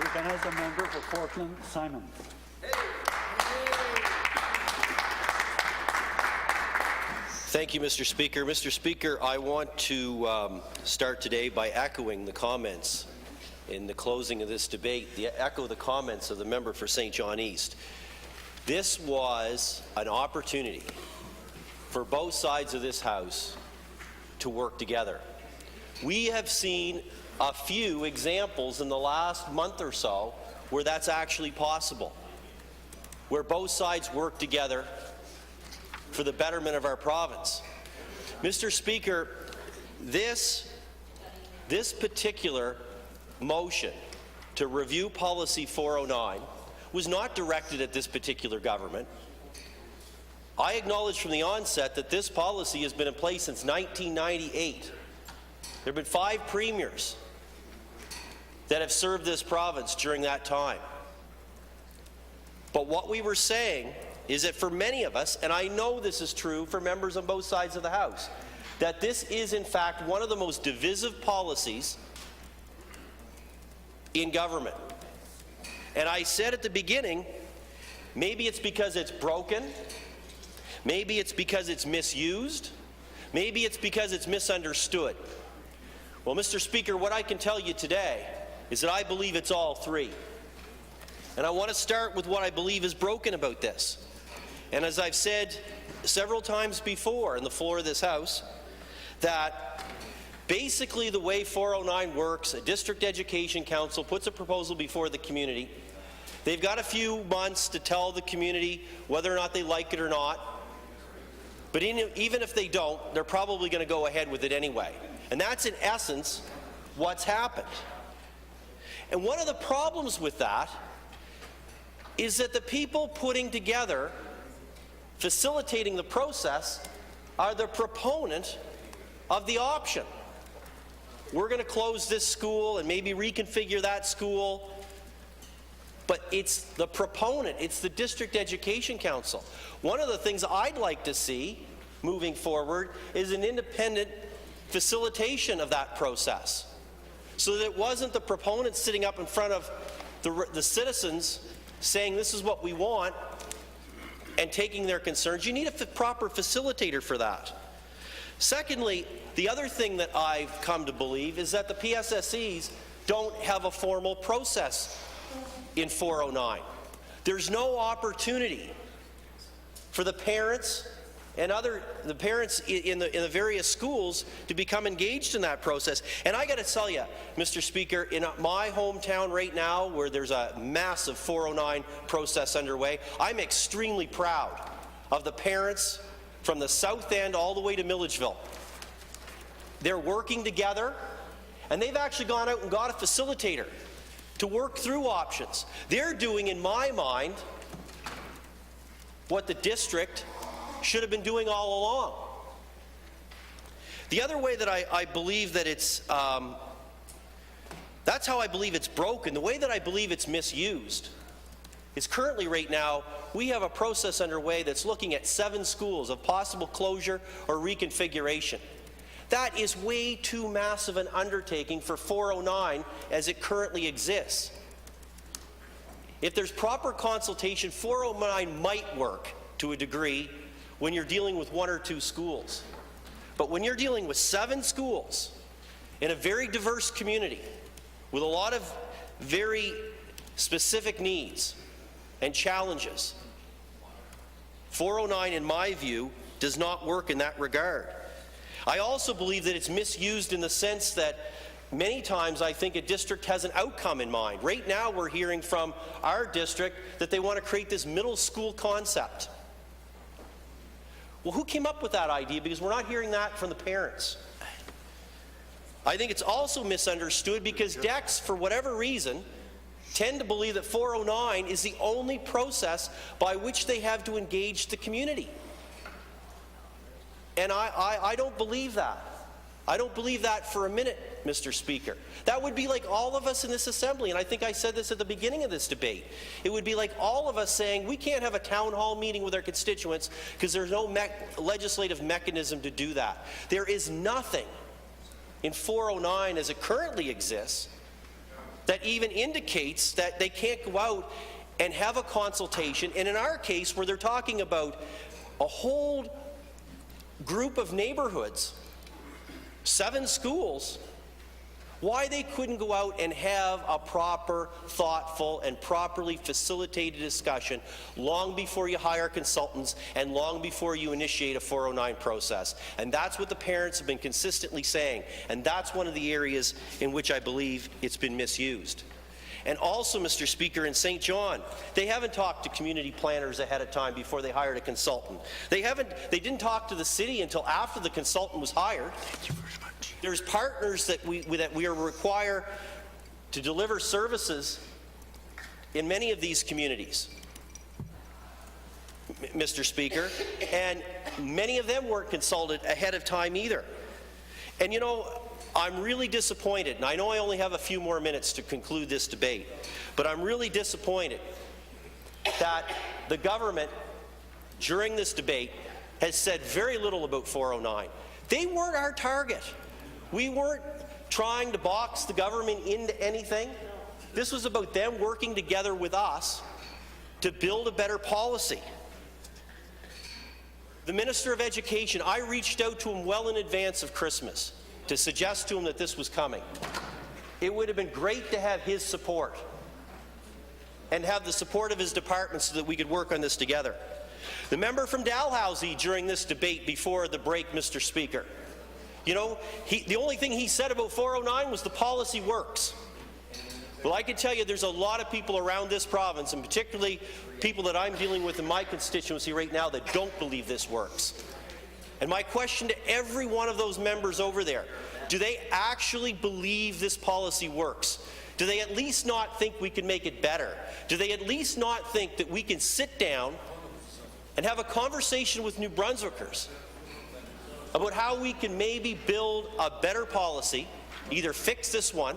Recognize the member for Portland, Simon. Thank you, Mr. Speaker. Mr. Speaker, I want to start today by echoing the comments in the closing of this debate, echo the comments of the member for St. John East. This was an opportunity for both sides of this House to work together. We have seen a few examples in the last month or so where that's actually possible, where both sides work together for the betterment of our province. Mr. Speaker, this particular motion to review Policy 409 was not directed at this particular government. I acknowledge from the onset that this policy has been in place since 1998. There have been 5 premiers that have served this province during that time. But what we were saying is that for many of us, and I know this is true for members on both sides of the House, that this is in fact one of the most divisive policies in government. And I said at the beginning, maybe it's because it's broken, maybe it's because it's misused, maybe it's because it's misunderstood. Well, Mr. Speaker, what I can tell you today is that I believe it's all 3. And I want to start with what I believe is broken about this. And as I've said several times before in the floor of this House, that basically the way 409 works, a district education council puts a proposal before the community. They've got a few months to tell the community whether or not they like it or not. But even if they don't, they're probably going to go ahead with it anyway. And that's in essence what's happened. And one of the problems with that is that the people putting together, facilitating the process, are the proponent of the option. We're going to close this school and maybe reconfigure that school, but it's the proponent, it's the District Education Council. One of the things I'd like to see moving forward is an independent facilitation of that process, so that it wasn't the proponents sitting up in front of the citizens saying this is what we want and taking their concerns. You need a proper facilitator for that. Secondly, the other thing that I've come to believe is that the PSSEs don't have a formal process in 409. There's no opportunity for the parents and the parents in the various schools to become engaged in that process. And I got to tell you, Mr. Speaker, in my hometown right now, where there's a massive 409 process underway, I'm extremely proud of the parents from the South End all the way to Milledgeville. They're working together, and they've actually gone out and got a facilitator to work through options. They're doing, in my mind, what the district should have been doing all along. The other way that I believe that it's, that's how I believe it's broken. The way that I believe it's misused is currently right now, we have a process underway that's looking at 7 schools of possible closure or reconfiguration. That is way too massive an undertaking for 409 as it currently exists. If there's proper consultation, 409 might work to a degree when you're dealing with 1 or 2 schools. But when you're dealing with 7 schools in a very diverse community with a lot of very specific needs and challenges, 409, in my view, does not work in that regard. I also believe that it's misused in the sense that many times I think a district has an outcome in mind. Right now we're hearing from our district that they want to create this middle school concept. Well, who came up with that idea? Because we're not hearing that from the parents. I think it's also misunderstood because DECs, for whatever reason, tend to believe that 409 is the only process by which they have to engage the community. And I don't believe that. I don't believe that for a minute, Mr. Speaker. That would be like all of us in this Assembly, and I think I said this at the beginning of this debate. It would be like all of us saying we can't have a town hall meeting with our constituents because there's no legislative mechanism to do that. There is nothing in 409 as it currently exists that even indicates that they can't go out and have a consultation, and in our case, where they're talking about a whole group of neighborhoods, 7 schools, why they couldn't go out and have a proper, thoughtful, and properly facilitated discussion long before you hire consultants and long before you initiate a 409 process. And that's what the parents have been consistently saying, and that's one of the areas in which I believe it's been misused. And also, Mr. Speaker, in St. John, they haven't talked to community planners ahead of time before they hired a consultant. They didn't talk to the city until after the consultant was hired. There's partners that we are required to deliver services in many of these communities, Mr. Speaker, and many of them weren't consulted ahead of time either. And you know, I'm really disappointed, and I know I only have a few more minutes to conclude this debate, but I'm really disappointed that the government, during this debate, has said very little about 409. They weren't our target. We weren't trying to box the government into anything. This was about them working together with us to build a better policy. The Minister of Education, I reached out to him well in advance of Christmas to suggest to him that this was coming. It would have been great to have his support and have the support of his department so that we could work on this together. The member from Dalhousie during this debate before the break, Mr. Speaker, you know, the only thing he said about 409 was the policy works. Well, I can tell you there's a lot of people around this province, and particularly people that I'm dealing with in my constituency right now, that don't believe this works. And my question to every one of those members over there, do they actually believe this policy works? Do they at least not think we can make it better? Do they at least not think that we can sit down and have a conversation with New Brunswickers about how we can maybe build a better policy, either fix this one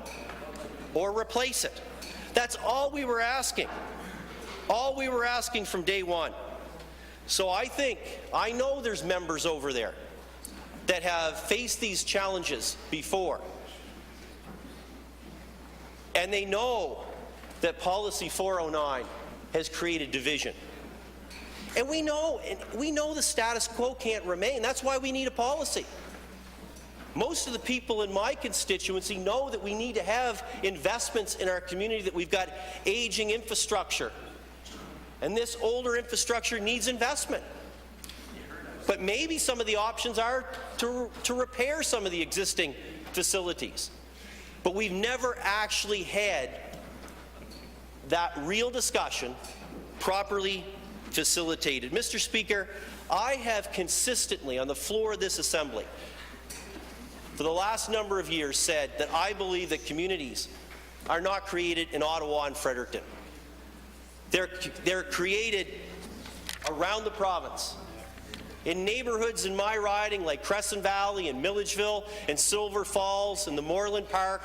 or replace it? That's all we were asking. All we were asking from day one. So I know there's members over there that have faced these challenges before, and they know that Policy 409 has created division. And we know the status quo can't remain. That's why we need a policy. Most of the people in my constituency know that we need to have investments in our community, that we've got aging infrastructure. And this older infrastructure needs investment. But maybe some of the options are to repair some of the existing facilities. But we've never actually had that real discussion properly facilitated. Mr. Speaker, I have consistently on the floor of this Assembly for the last number of years said that I believe that communities are not created in Ottawa and Fredericton. They're created around the province, in neighbourhoods in my riding like Crescent Valley and Milledgeville and Silver Falls and the Moreland Park.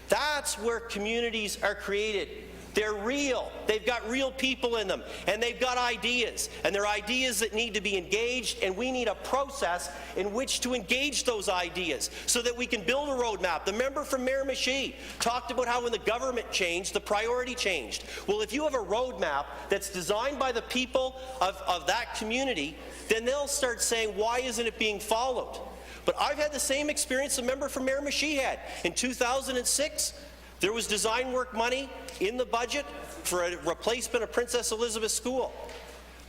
That's where communities are created. They're real. They've got real people in them, and they've got ideas, and they're ideas that need to be engaged, and we need a process in which to engage those ideas so that we can build a roadmap. The member from Miramichi talked about how when the government changed, the priority changed. Well, if you have a roadmap that's designed by the people of that community, then they'll start saying, why isn't it being followed? But I've had the same experience the member from Miramichi had. In 2006, there was design work money in the budget for a replacement of Princess Elizabeth School.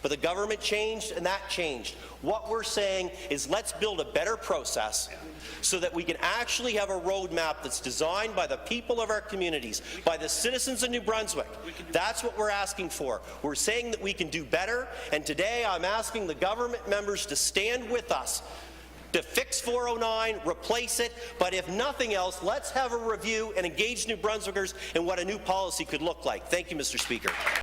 But the government changed, and that changed. What we're saying is let's build a better process so that we can actually have a roadmap that's designed by the people of our communities, by the citizens of New Brunswick. That's what we're asking for. We're saying that we can do better, and today I'm asking the government members to stand with us to fix 409, replace it, but if nothing else, let's have a review and engage New Brunswickers in what a new policy could look like. Thank you, Mr. Speaker.